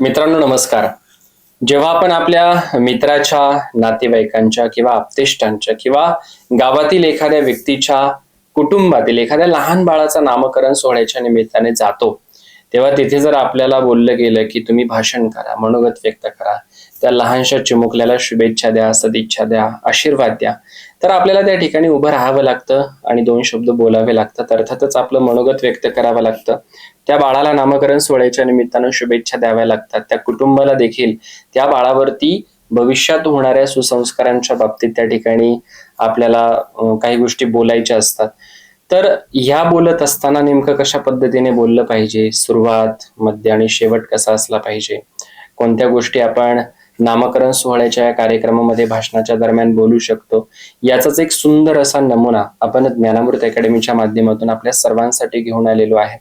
मित्रांनो नमस्कार. जेव्हा आपण आपल्या मित्राच्या, नातेवाईकांच्या किंवा आप्तेष्टांच्या किंवा गावातील एखाद्या व्यक्तीच्या, कुटुंबातील एखाद्या लहान बाळाचा नामकरण सोहळ्याच्या निमित्ताने जातो, तेव्हा तिथे जर आपल्याला बोललं गेलं की तुम्ही भाषण करा, मनोगत व्यक्त करा, त्या लहानशा चिमुकल्याला शुभेच्छा द्या, सदिच्छा द्या, आशीर्वाद द्या, तर आपल्याला त्या ठिकाणी उभं राहावं लागतं आणि दोन शब्द बोलावे लागतात. अर्थातच आपलं मनोगत व्यक्त करावं लागतं. त्या बाळाला नामकरण सोहळ्याच्या निमित्तानं शुभेच्छा द्याव्या लागतात. त्या कुटुंबाला देखील त्या बाळावरती भविष्यात होणाऱ्या सुसंस्कारांच्या बाबतीत त्या ठिकाणी आपल्याला काही गोष्टी बोलायच्या असतात. तर ह्या बोलत असताना नेमकं कशा पद्धतीने बोललं पाहिजे, सुरुवात, मध्य आणि शेवट कसा असला पाहिजे, कोणत्या गोष्टी आपण नामकरण सोहळ्याच्या या कार्यक्रमामध्ये भाषणाच्या दरम्यान बोलू शकतो, याचाच एक सुंदर असा नमुना आपण ज्ञानामृत अकॅडमीच्या माध्यमातून आपल्या सर्वांसाठी घेऊन आलेलो आहे.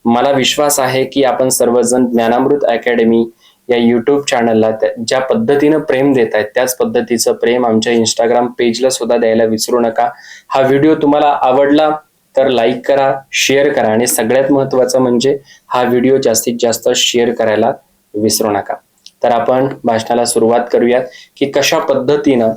मला विश्वास आहे की आपण सर्वजण ज्ञानामृत अकॅडमी या युट्यूब चॅनलला ज्या पद्धतीनं प्रेम देत आहेत त्याच पद्धतीचं प्रेम आमच्या इंस्टाग्राम पेजला सुद्धा द्यायला विसरू नका. हा व्हिडिओ तुम्हाला आवडला तर लाईक करा, शेअर करा आणि सगळ्यात महत्वाचं म्हणजे हा व्हिडिओ जास्तीत जास्त शेअर करायला विसरू नका. तर आपण भाषणाला सुरुवात करूयात की कशा पद्धतीनं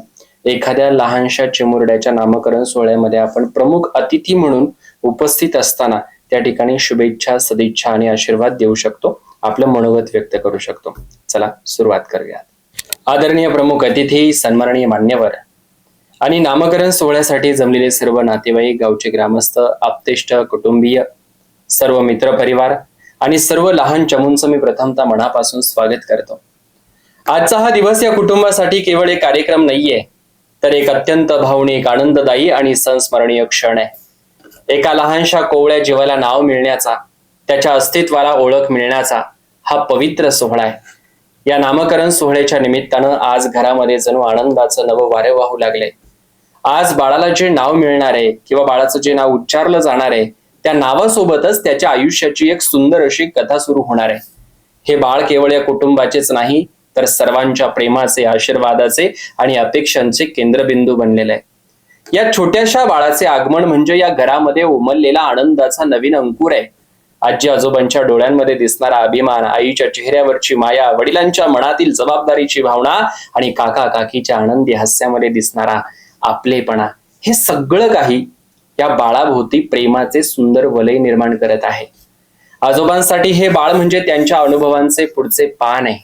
एखाद्या लहानशा चिमुरड्याच्या नामकरण सोहळ्यामध्ये आपण प्रमुख अतिथी म्हणून उपस्थित असताना त्या ठिकाणी शुभेच्छा, सदिच्छा आणि आशीर्वाद देऊ शकतो, आपलं मनोगत व्यक्त करू शकतो. चला सुरुवात करूयात. आदरणीय प्रमुख अतिथी, सन्माननीय मान्यवर आणि नामकरण सोहळ्यासाठी जमलेले सर्व नातेवाईक, गावचे ग्रामस्थ, आप्तेष्ट, कुटुंबीय, सर्व मित्र परिवार आणि सर्व लहान चमूंचं मी प्रथमतः मनापासून स्वागत करतो. आजचा हा दिवस या कुटुंबासाठी केवळ एक कार्यक्रम नाहीये, तर एक अत्यंत भावनिक, आनंददायी आणि संस्मरणीय क्षण आहे. एका लहानशा कोवळ्या जीवाला नाव मिळण्याचा, त्याच्या अस्तित्वाला ओळख मिळण्याचा हा पवित्र सोहळा आहे. या नामकरण सोहळ्याच्या निमित्तानं आज घरामध्ये जणू आनंदाचं नवं वारे वाहू लागले. आज बाळाला जे नाव मिळणार आहे किंवा बाळाचं जे नाव उच्चारलं जाणार आहे त्या नावासोबतच त्याच्या आयुष्याची एक सुंदर अशी कथा सुरू होणार आहे. हे बाळ केवळ या कुटुंबाचेच नाही तर सर्वांच्या प्रेमाचे, आशीर्वादाचे आणि अपेक्षांचे केंद्रबिंदू बनलेले आहे. या छोट्याशा बाळाचे आगमन म्हणजे या घरामध्ये उमललेला आनंदाचा नवीन अंकुर आहे. आजी आजोबांच्या डोळ्यांमध्ये दिसणारा अभिमान, आईच्या चेहऱ्यावरची माया, वडिलांच्या मनातील जबाबदारीची भावना आणि काका काकीच्या आनंदी हास्यामध्ये दिसणारा आपलेपणा, हे सगळं काही या बाळाभोवती प्रेमाचे सुंदर वलय निर्माण करत आहे. आजोबांसाठी हे बाळ म्हणजे त्यांच्या अनुभवांचे पुढचे पान आहे.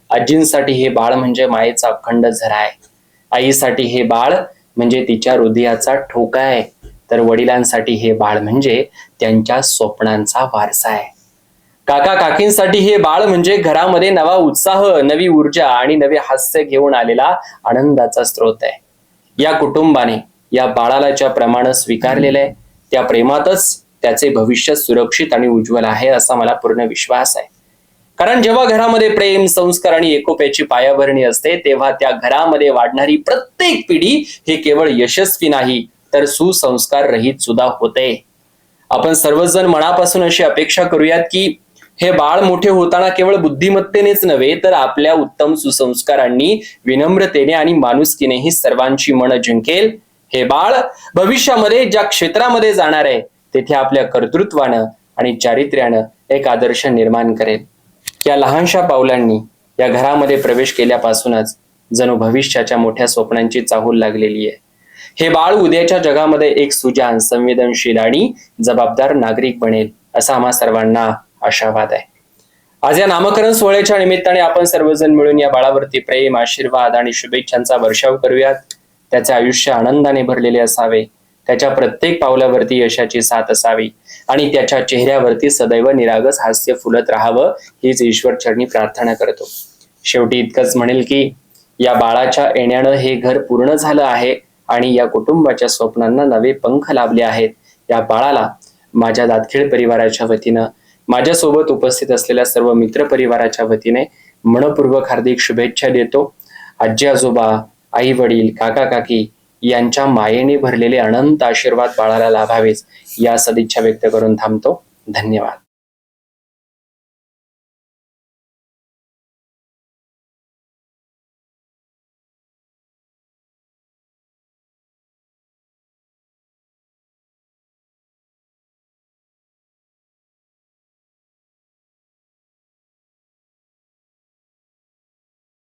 आजींसाठी हे बाळ म्हणजे मायेचा अखंड झरा आहे. आईसाठी हे बाळ म्हणजे तिच्या हृदयाचा ठोका आहे. तर वडिलांसाठी हे बाळ म्हणजे त्यांच्या स्वप्नांचा वारसा आहे. काका काकींसाठी हे बाळ म्हणजे घरामध्ये नवा उत्साह, नवी ऊर्जा आणि नवे हास्य घेऊन आलेला आनंदाचा स्रोत आहे. या कुटुंबाने या बाळाला ज्या प्रमाणे स्वीकारलेलं आहे त्या प्रेमातच त्याचे भविष्य सुरक्षित आणि उज्ज्वल आहे असा मला पूर्ण विश्वास आहे. कारण जेव्हा घरामध्ये प्रेम, संस्कार आणि एकोप्याची पायाभरणी असते तेव्हा त्या घरामध्ये वाढणारी प्रत्येक पिढी हे केवळ यशस्वी नाही तर सुसंस्कार रहित सुद्धा होते. आपण सर्वजण मनापासून अशी अपेक्षा करूयात की हे बाळ मोठे होताना केवळ बुद्धिमत्तेनेच नव्हे तर आपल्या उत्तम सुसंस्कारांनी, विनम्रतेने आणि माणुसकीनेही सर्वांची मन जिंकेल. हे बाळ भविष्यामध्ये ज्या क्षेत्रामध्ये जाणार आहे तेथे आपल्या कर्तृत्वानं आणि चारित्र्यानं एक आदर्श निर्माण करेल. या लहानशा पावलांनी या घरामध्ये प्रवेश केल्यापासूनच जणू भविष्याच्या मोठ्या स्वप्नांची चाहूल लागलेली आहे. हे बाळ उद्याच्या जगामध्ये एक सुजाण, संवेदनशील आणि जबाबदार नागरिक बनेल असा आम्हा सर्वांना आशावाद आहे. आज या नामकरण सोहळ्याच्या निमित्ताने आपण सर्वजण मिळून या बाळावरती प्रेम, आशीर्वाद आणि शुभेच्छांचा वर्षाव करूयात. त्याचे आयुष्य आनंदाने भरलेले असावे, त्याच्या प्रत्येक पावलावरती यशाची साथ असावी आणि त्याच्या चेहऱ्यावरती सदैव निरागस हास्य फुलत राहावं हीच ईश्वर चरणी प्रार्थना करतो. शेवटी इतकंच म्हणेल की या बाळाच्या येण्यानं हे घर पूर्ण झालं आहे आणि या कुटुंबाच्या स्वप्नांना नवे पंख लाभले आहेत. या बाळाला माझ्या दातखेड परिवाराच्या वतीनं, माझ्यासोबत उपस्थित असलेल्या सर्व मित्र परिवाराच्या वतीने मनपूर्वक हार्दिक शुभेच्छा देतो. आजी आजोबा, आई वडील, काका काकी यांच्या मायेने भरलेले अनंत आशीर्वाद बाळाला लाभावेच या सदिच्छा व्यक्त करून थांबतो. धन्यवाद.